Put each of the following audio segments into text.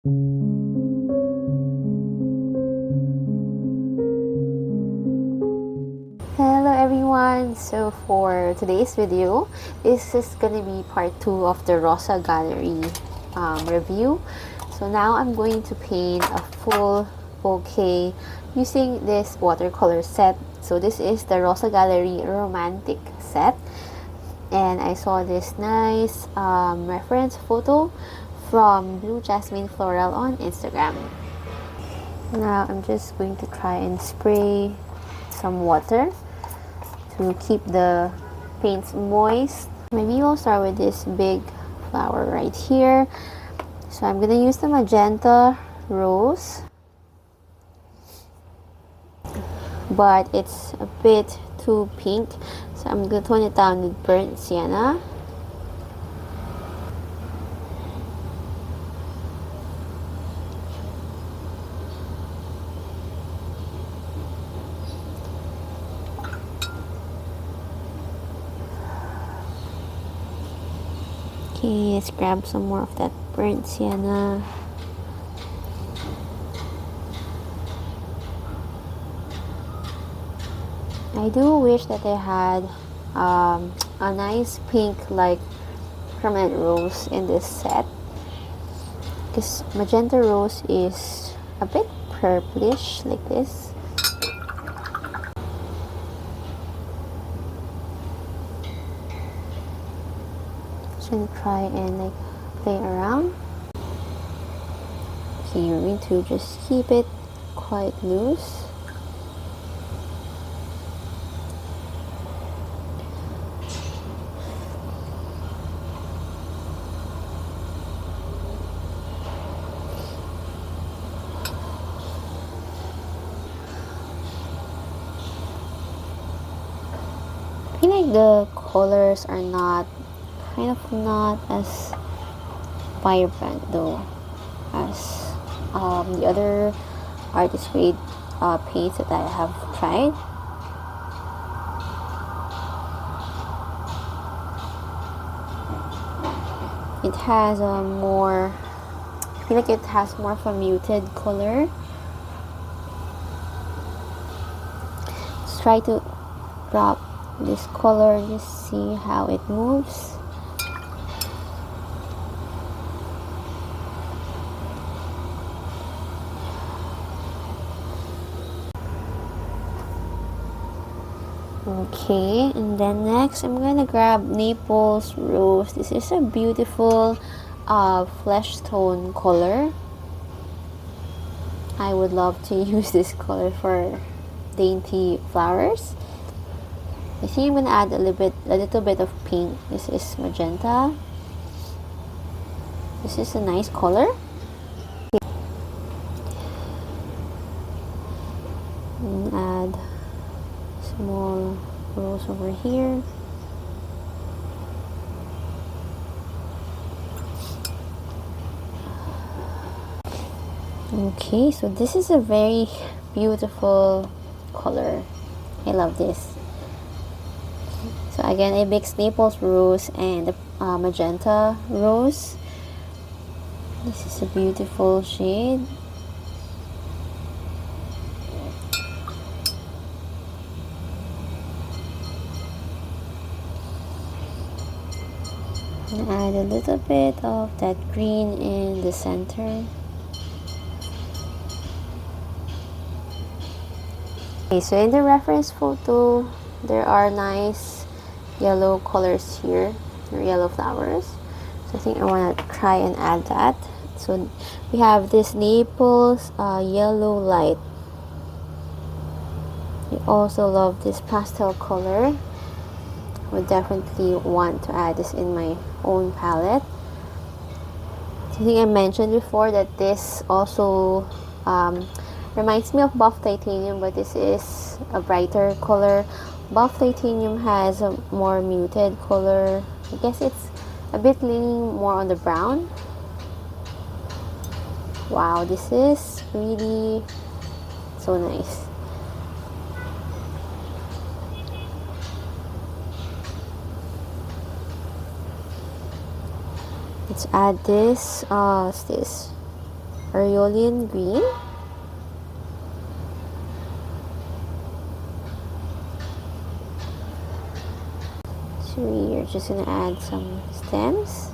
Hello everyone! So for today's video, this is gonna be part 2 of the Rosa Gallery review. So now I'm going to paint a full bouquet using this watercolor set. So this is the Rosa Gallery Romantic set, and I saw this nice reference photo from Blue Jasmine Floral on Instagram. Now I'm just going to try and spray some water to keep the paints moist. Maybe we'll start with this big flower right here. So I'm gonna use the magenta rose, but it's a bit too pink, so I'm gonna tone it down with burnt sienna. Okay, let's grab some more of that burnt sienna. I do wish that they had a nice pink like permanent rose in this set, because magenta rose is a bit purplish like this. Just gonna try and like play around. Okay, you're going to just keep it quite loose. I feel like the colors are not as vibrant though as the other artist grade paints that I have tried. It has I feel like it has more of a muted color. Let's try to drop this color and just see how it moves. Okay, and then next I'm gonna grab Naples Rose. This is a beautiful flesh tone color. I would love to use this color for dainty flowers. I think I'm gonna add a little bit of pink. This is magenta. This is a nice color. And add small rose over here. Okay, so this is a very beautiful color. I love this. So again, I mixed Naples rose and magenta rose. This is a beautiful shade. And add a little bit of that green in the center. Okay, so in the reference photo, there are nice yellow colors here, or yellow flowers. So I think I want to try and add that. So we have this Naples yellow light. I also love this pastel color. I would definitely want to add this in my own palette. I think I mentioned before that this also reminds me of buff titanium, but this is a brighter color. Buff titanium has a more muted color. I guess it's a bit leaning more on the brown. Wow, this is really so nice. Let's add this. What's this? Aeolian green. So we're just gonna add some stems.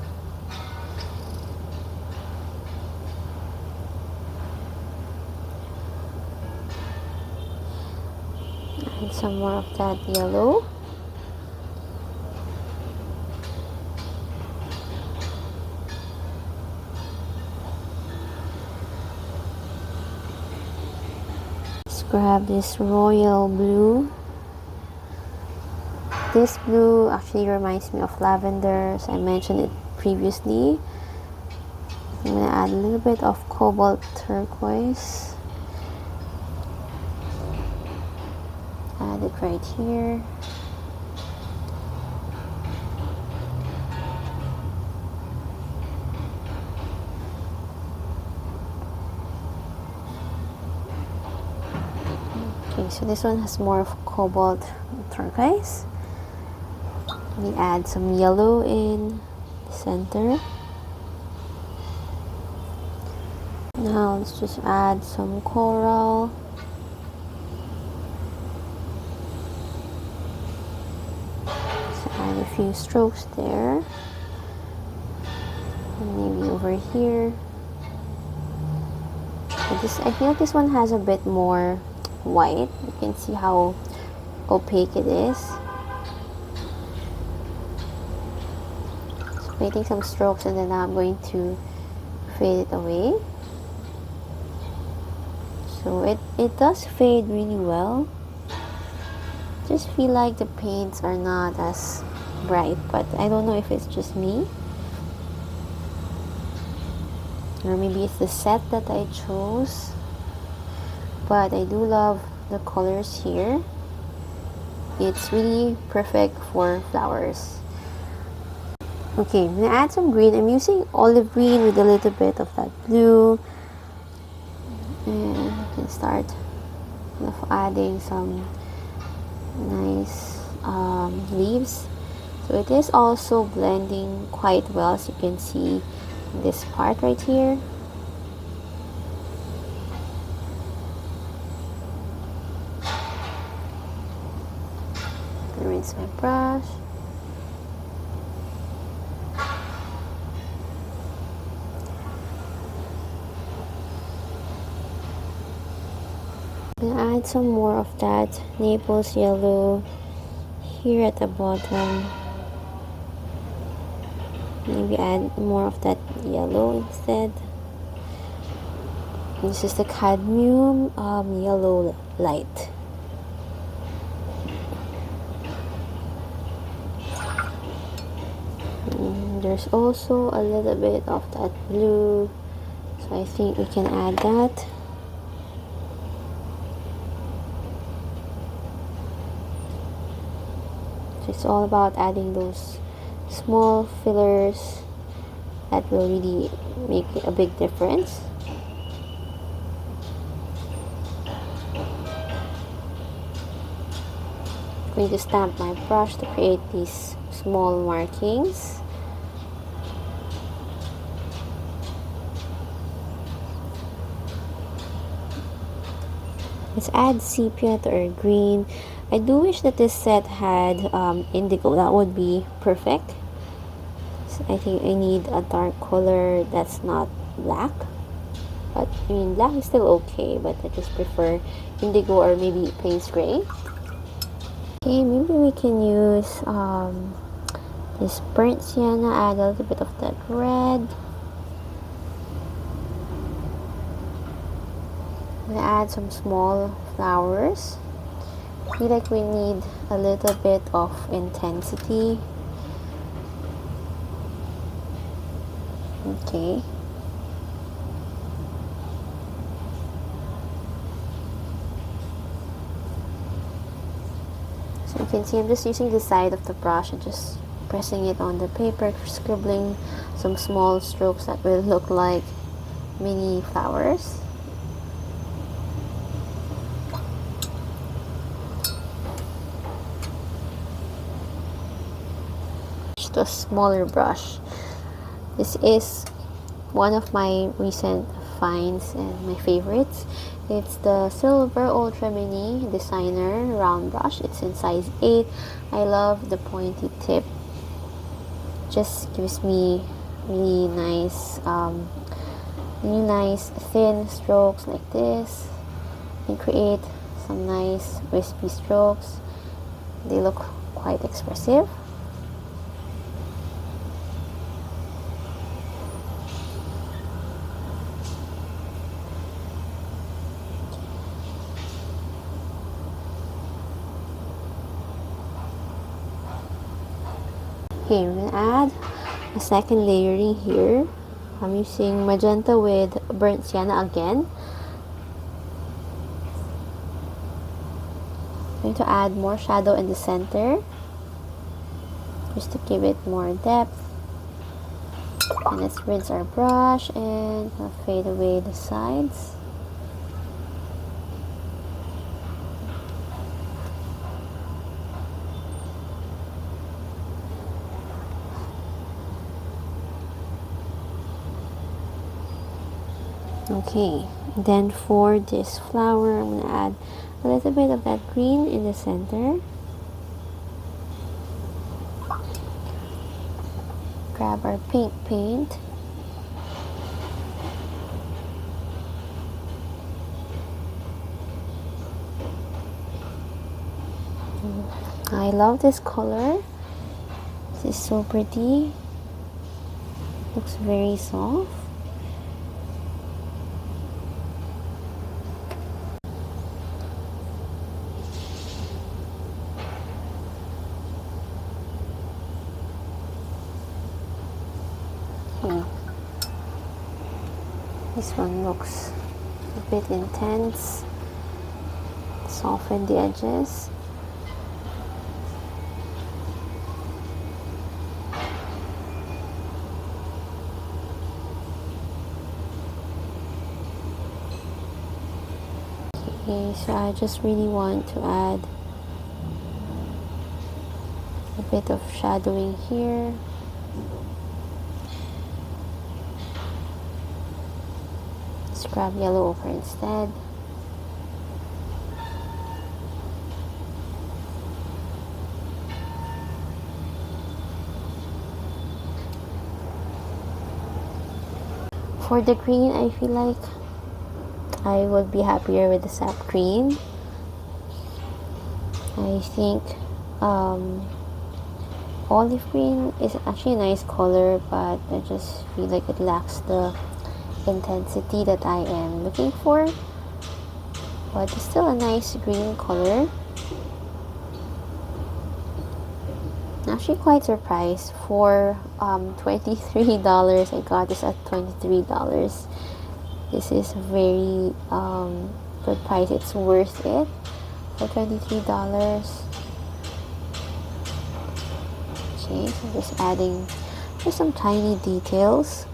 Add some more of that yellow. Let's grab this royal blue. This blue actually reminds me of lavender, as I mentioned it previously. I'm gonna add a little bit of cobalt turquoise. Add it right here. Okay, so this one has more of cobalt turquoise. We add some yellow in the center. Now let's just add some coral. Just add a few strokes there. And maybe over here. But I feel like this one has a bit more white. You can see how opaque it is. So creating some strokes, and then I'm going to fade it away. So it does fade really well. Just feel like the paints are not as bright, but I don't know if it's just me, or maybe it's the set that I chose. But I do love the colors here. It's really perfect for flowers. Okay, I'm gonna add some green. I'm using olive green with a little bit of that blue. And you can start adding some nice leaves. So it is also blending quite well, as you can see in this part right here. Rinse my brush. I'm gonna add some more of that Naples yellow here at the bottom. Maybe add more of that yellow instead. This is the cadmium yellow light. There's also a little bit of that blue, so I think we can add that. So it's all about adding those small fillers that will really make a big difference. I'm going to stamp my brush to create these small markings. Let's add sepia to our green. I do wish that this set had indigo. That would be perfect. So I think I need a dark color that's not black. But I mean, black is still okay, but I just prefer indigo or maybe Payne's gray. Okay, maybe we can use this burnt sienna. Add a little bit of that red. I'm gonna add some small flowers. I feel like we need a little bit of intensity. Okay. So you can see I'm just using the side of the brush and just pressing it on the paper, scribbling some small strokes that will look like mini flowers. A smaller brush. This is one of my recent finds and my favorites. It's the Silver Ultra Mini Designer Round Brush. It's in size 8. I love the pointy tip. Just gives me really nice thin strokes like this. You can create some nice wispy strokes. They look quite expressive. Okay, we're gonna add a second layering here. I'm using magenta with burnt sienna again. I'm going to add more shadow in the center just to give it more depth. And let's rinse our brush and fade away the sides. Okay, then for this flower, I'm gonna add a little bit of that green in the center. Grab our pink paint. I love this color. This is so pretty. Looks very soft. This one looks a bit intense. Soften the edges. Okay, so I just really want to add a bit of shadowing here. Grab yellow ochre instead. For the green, I feel like I would be happier with the sap green. I think olive green is actually a nice color, but I just feel like it lacks the intensity that I am looking for, but it's still a nice green color. I'm actually quite surprised. For $23, I got this at $23. This is a very good price. It's worth it for $23. Okay, so I'm just adding just some tiny details.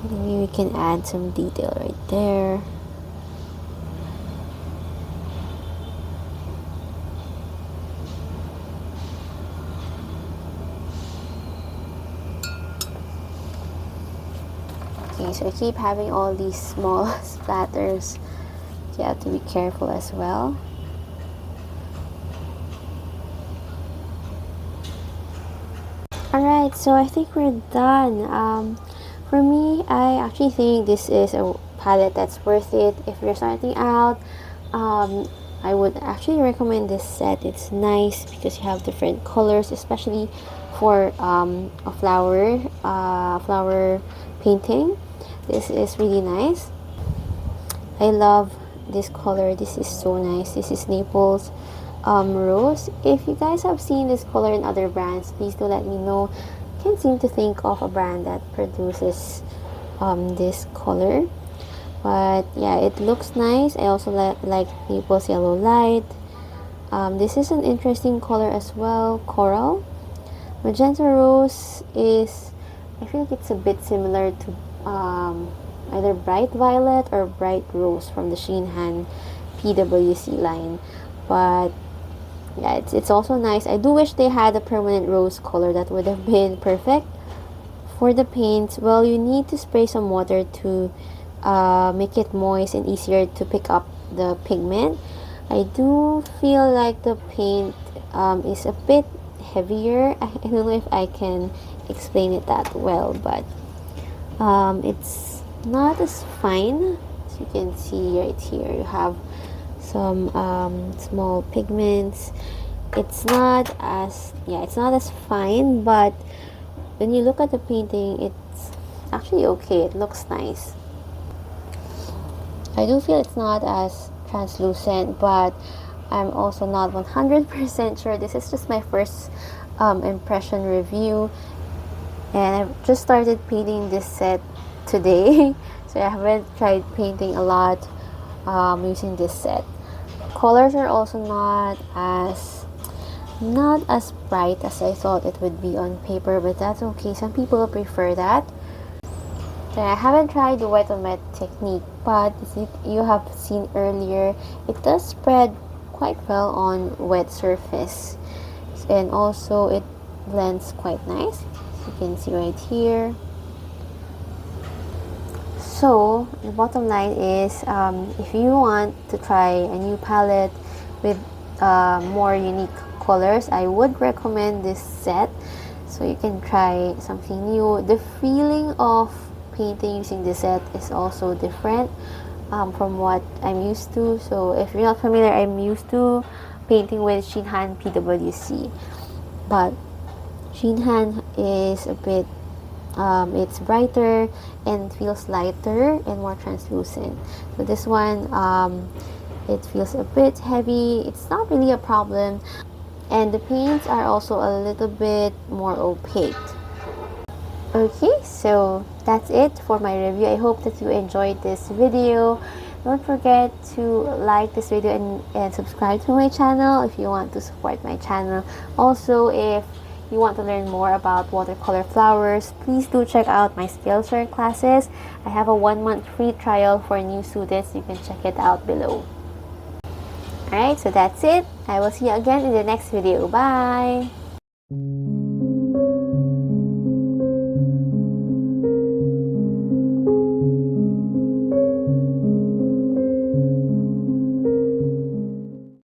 Maybe we can add some detail right there. Okay, so I keep having all these small splatters. You have to be careful as well. Alright, so I think we're done. For me, I actually think this is a palette that's worth it. If you're starting out, I would actually recommend this set. It's nice because you have different colors, especially for a flower painting. This is really nice. I love this color. This is so nice. This is Naples Rose. If you guys have seen this color in other brands, please do let me know. Can't seem to think of a brand that produces this color, but yeah, it looks nice. I also like Naples Yellow Light. This is an interesting color as well, coral. Magenta rose is, I feel like it's a bit similar to either bright violet or bright rose from the Sheenhan PWC line, but yeah, it's also nice. I do wish they had a permanent rose color. That would have been perfect. For the paints, well, you need to spray some water to make it moist and easier to pick up the pigment. I do feel like the paint is a bit heavier. I don't know if I can explain it that well, but it's not as fine. As you can see right here, you have some small pigments. It's not as fine, but when you look at the painting, it's actually okay. It looks nice. I do feel it's not as translucent, but I'm also not 100% sure. This is just my first impression review, and I've just started painting this set today, so I haven't tried painting a lot using this set. Colors are also not as bright as I thought it would be on paper, but that's okay. Some people prefer that. I haven't tried the wet on wet technique, but as you have seen earlier, it does spread quite well on wet surface, and also it blends quite nice, as you can see right here. So the bottom line is, if you want to try a new palette with more unique colors, I would recommend this set, so you can try something new. The feeling of painting using this set is also different from what I'm used to. So if you're not familiar, I'm used to painting with Sheenhan PWC, but Sheenhan is a bit it's brighter and feels lighter and more translucent. So this one, it feels a bit heavy. It's not really a problem, and the paints are also a little bit more opaque. Okay, so that's it for my review. I hope that you enjoyed this video. Don't forget to like this video and subscribe to my channel if you want to support my channel. Also, if you want to learn more about watercolor flowers, please do check out my SKILLSHARE classes. I have a 1-month free trial for new students. You can check it out below. Alright, so that's it. I will see you again in the next video. Bye!